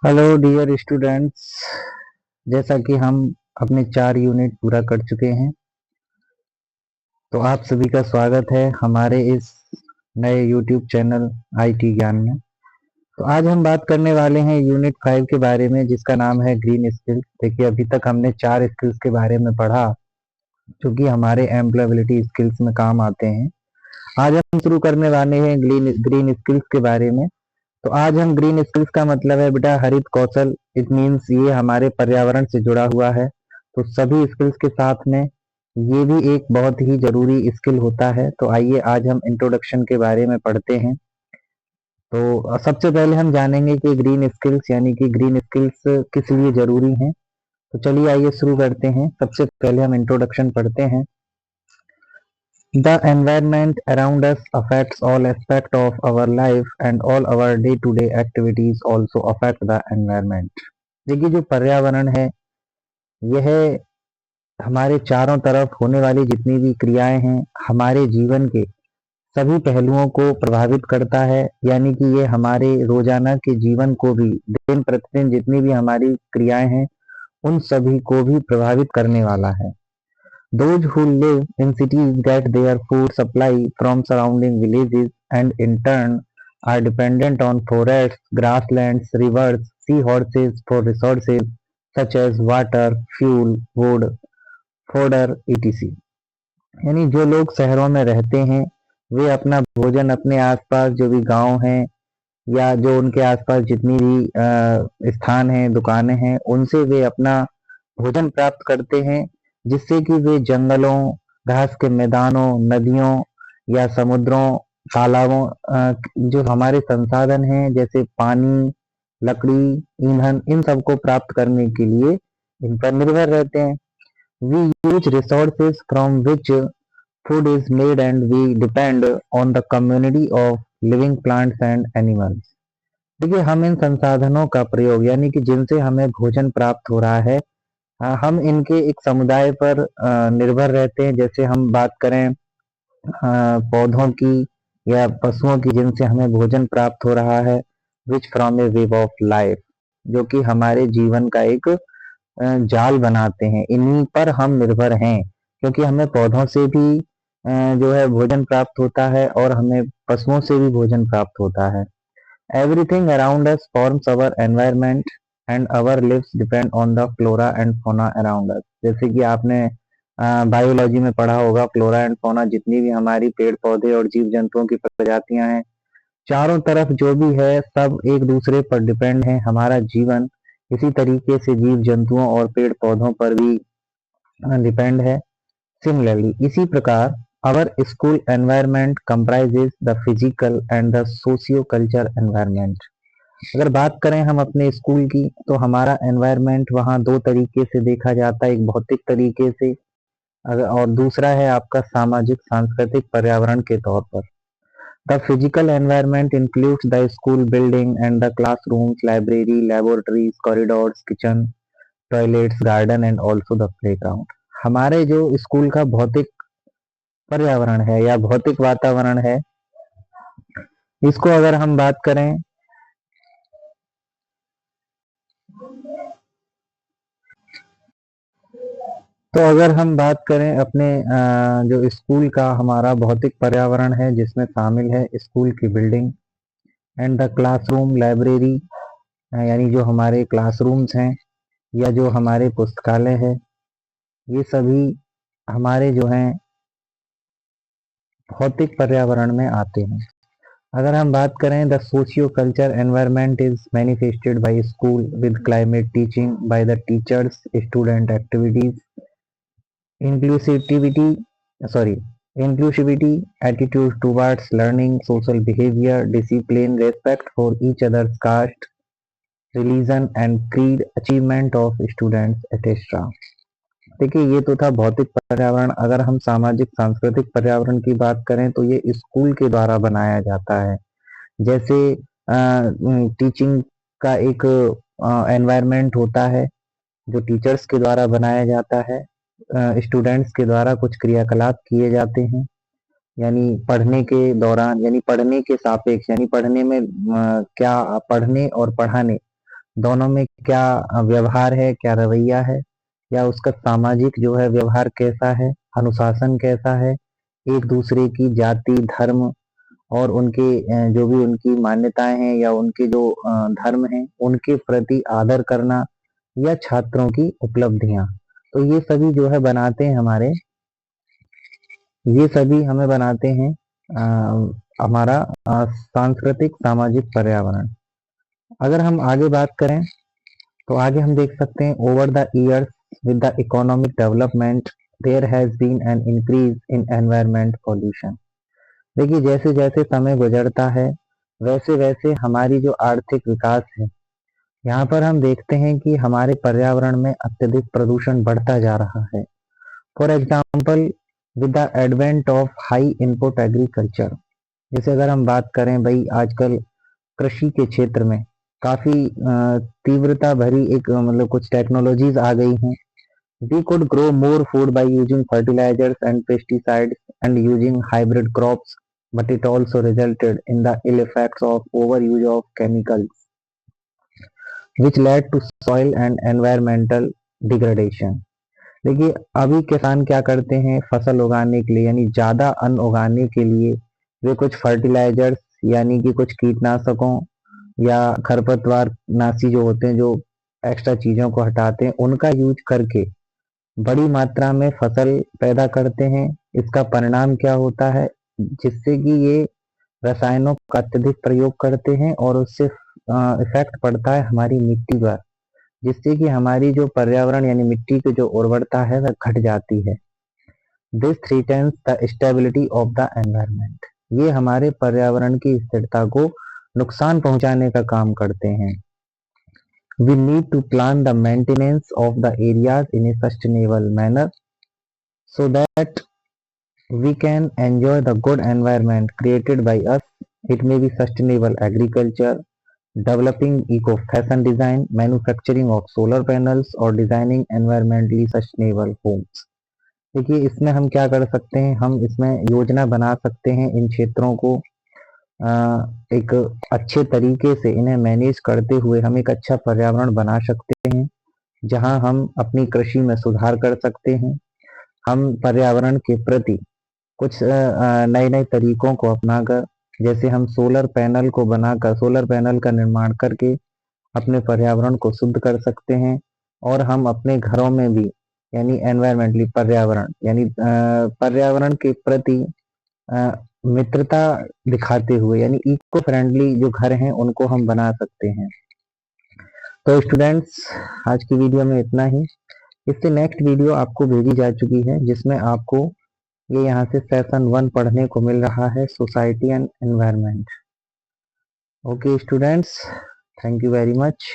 Hello dear students. जैसा कि हम अपने 4 यूनिट पूरा कर चुके हैं, तो आप सभी का स्वागत है हमारे इस नए यूट्यूब चैनल आईटी ज्ञान में। तो आज हम बात करने वाले हैं यूनिट 5 के बारे में, जिसका नाम है ग्रीन स्किल्स। देखिए, अभी तक हमने 4 स्किल्स के बारे में पढ़ा जो कि हमारे एम्प्लॉयबिलिटी स्किल्स में काम आते हैं। आज हम शुरू करने वाले हैं ग्रीन स्किल्स के बारे में। तो आज हम ग्रीन स्किल्स का मतलब है बेटा हरित कौशल। इट मीन्स ये हमारे पर्यावरण से जुड़ा हुआ है। तो सभी स्किल्स के साथ में ये भी एक बहुत ही जरूरी स्किल होता है। तो आइए आज हम इंट्रोडक्शन के बारे में पढ़ते हैं। तो सबसे पहले हम जानेंगे कि ग्रीन स्किल्स यानी कि ग्रीन स्किल्स किस लिए जरूरी हैं। तो चलिए आइए शुरू करते हैं। सबसे पहले हम इंट्रोडक्शन पढ़ते हैं। The environment around us affects all aspects of our life and all our day-to-day activities also affect the environment। देखिए, जो पर्यावरण है यह हमारे चारों तरफ होने वाली जितनी भी क्रियाएं हैं हमारे जीवन के सभी पहलुओं को प्रभावित करता है। यानी कि ये हमारे रोजाना के जीवन को भी, दिन प्रतिदिन जितनी भी हमारी क्रियाएं हैं उन सभी को भी प्रभावित करने वाला है। Those who live in cities get their food supply from surrounding villages and in turn are dependent on forests, grasslands, rivers, seahorses for resources such as water, fuel, wood, fodder, etc। यानी जो लोग शहरों में रहते हैं वे अपना भोजन अपने आसपास जो भी गांव हैं या जो उनके आसपास जितनी भी स्थान हैं, दुकानें हैं, उनसे वे अपना भोजन प्राप्त करते हैं, जिससे कि वे जंगलों, घास के मैदानों, नदियों या समुद्रों, तालाबों, जो हमारे संसाधन हैं जैसे पानी, लकड़ी, ईंधन, इन सबको प्राप्त करने के लिए इन पर निर्भर रहते हैं। We use resources from which food is made and we depend on the community of living plants and animals। देखिए, हम इन संसाधनों का प्रयोग यानी कि जिनसे हमें भोजन प्राप्त हो रहा है, हम इनके एक समुदाय पर निर्भर रहते हैं। जैसे हम बात करें पौधों की या पशुओं की जिनसे हमें भोजन प्राप्त हो रहा है, which from A web of life, जो कि हमारे जीवन का एक जाल बनाते हैं। इन्हीं पर हम निर्भर हैं क्योंकि हमें पौधों से भी जो है भोजन प्राप्त होता है और हमें पशुओं से भी भोजन प्राप्त होता है। Everything around us forms our environment and our lives depend on the flora and fauna around us। जैसे कि आपने बायोलॉजी में पढ़ा होगा, फ्लोरा एंड फौना जितनी भी हमारी पेड़ पौधे और जीव जंतुओं की प्रजातियां हैं, चारों तरफ जो भी है सब एक दूसरे पर डिपेंड है। हमारा जीवन इसी तरीके से जीव जंतुओं और पेड़ पौधों पर भी डिपेंड है। सिमिलरली, इसी प्रकार our school environment comprises the physical and the socio-culture environment। अगर बात करें हम अपने स्कूल की, तो हमारा एनवायरनमेंट वहाँ दो तरीके से देखा जाता है, एक भौतिक तरीके से और दूसरा है आपका सामाजिक सांस्कृतिक पर्यावरण के तौर पर। The physical environment includes the school building and the classrooms, library, laboratories, corridors, kitchen, toilets, garden and also the playground. हमारे जो स्कूल का भौतिक पर्यावरण है या भौतिक वातावरण है, इसको अगर हम बात करें तो अगर हम बात करें अपने जो स्कूल का हमारा भौतिक पर्यावरण है, जिसमें शामिल है स्कूल की building and the classroom, library, यानी जो हमारे क्लासरूम्स हैं या जो हमारे पुस्तकालय है, ये सभी हमारे जो हैं भौतिक पर्यावरण में आते हैं। अगर हम बात करें the socio culture environment is manifested by school with climate teaching by the teachers, student activities, inclusivity sorry inclusivity, attitude towards learning, social behavior, discipline, respect for each other's caste, religion and creed, achievement of students etc। देखिए, ये तो था भौतिक पर्यावरण। अगर हम सामाजिक सांस्कृतिक पर्यावरण की बात करें तो ये स्कूल के द्वारा बनाया जाता है। जैसे टीचिंग का एक एनवायरनमेंट होता है जो टीचर्स के द्वारा बनाया जाता है। स्टूडेंट्स के द्वारा कुछ क्रियाकलाप किए जाते हैं, यानी पढ़ने के दौरान, यानी पढ़ने के सापेक्ष, यानी पढ़ने में क्या पढ़ने और पढ़ाने दोनों में क्या व्यवहार है, क्या रवैया है, या उसका सामाजिक जो है व्यवहार कैसा है, अनुशासन कैसा है, एक दूसरे की जाति, धर्म और उनके जो भी उनकी मान्यताएं हैं या उनके जो धर्म हैं उनके प्रति आदर करना, या छात्रों की उपलब्धियां। तो ये सभी जो है बनाते हैं ये सभी हमें बनाते हैं हमारा सांस्कृतिक सामाजिक पर्यावरण। अगर हम आगे बात करें तो आगे हम देख सकते हैं over the years with the economic development there has been an increase in environment pollution. देखिए जैसे जैसे समय गुजरता है वैसे वैसे हमारी जो आर्थिक विकास है यहाँ पर हम देखते हैं कि हमारे पर्यावरण में अत्यधिक प्रदूषण बढ़ता जा रहा है। For example with the advent of high input agriculture, जैसे अगर हम बात करें भाई आजकल कृषि के क्षेत्र में काफी तीव्रता भरी एक मतलब कुछ टेक्नोलॉजीज आ गई हैं। We could grow more food by using fertilizers and pesticides and using hybrid crops, but it also resulted in the ill effects of overuse of chemicals, which led to soil and environmental degradation। देखिए अभी किसान क्या करते हैं फसल उगाने के लिए यानी ज्यादा अन्न उगाने के लिए वे कुछ फर्टिलाइजर्स यानी कि कुछ कीटनाशकों या खरपतवार नाशी जो होते हैं जो एक्स्ट्रा चीजों को हटाते हैं उनका यूज करके बड़ी मात्रा में फसल पैदा करते हैं। इसका परिणाम क्या होता है, जिससे कि ये रसायनों का अत्यधिक प्रयोग करते हैं और उससे इफेक्ट पड़ता है हमारी मिट्टी पर, जिससे कि हमारी जो पर्यावरण यानी मिट्टी की जो उर्वरता है वह घट जाती है। This threatens the stability of the environment, ये हमारे पर्यावरण की स्थिरता को नुकसान पहुंचाने का काम करते हैं। We need to plan the maintenance of the areas in a sustainable manner so that we can enjoy the good environment created by us. It may be sustainable agriculture, developing eco-fashion design, manufacturing of solar panels or designing environmentally sustainable homes। देखिए इसमें हम क्या कर सकते हैं, हम इसमें योजना बना सकते हैं इन क्षेत्रों को एक अच्छे तरीके से इन्हें मैनेज करते हुए हम एक अच्छा पर्यावरण बना सकते हैं जहां हम अपनी कृषि में सुधार कर सकते हैं। हम पर्यावरण के प्रति कुछ नए नए तरीकों को अपनाकर, जैसे हम सोलर पैनल का निर्माण करके अपने पर्यावरण को शुद्ध कर सकते हैं। और हम अपने घरों में भी यानी एनवायरमेंटली पर्यावरण यानी पर्यावरण के प्रति अ, मित्रता दिखाते हुए यानी इको फ्रेंडली जो घर हैं उनको हम बना सकते हैं। तो स्टूडेंट्स आज की वीडियो में इतना ही। इससे नेक्स्ट वीडियो आपको भेजी जा चुकी है जिसमें आपको ये यहाँ से सेशन 1 पढ़ने को मिल रहा है, society and environment. Okay students, thank you very much.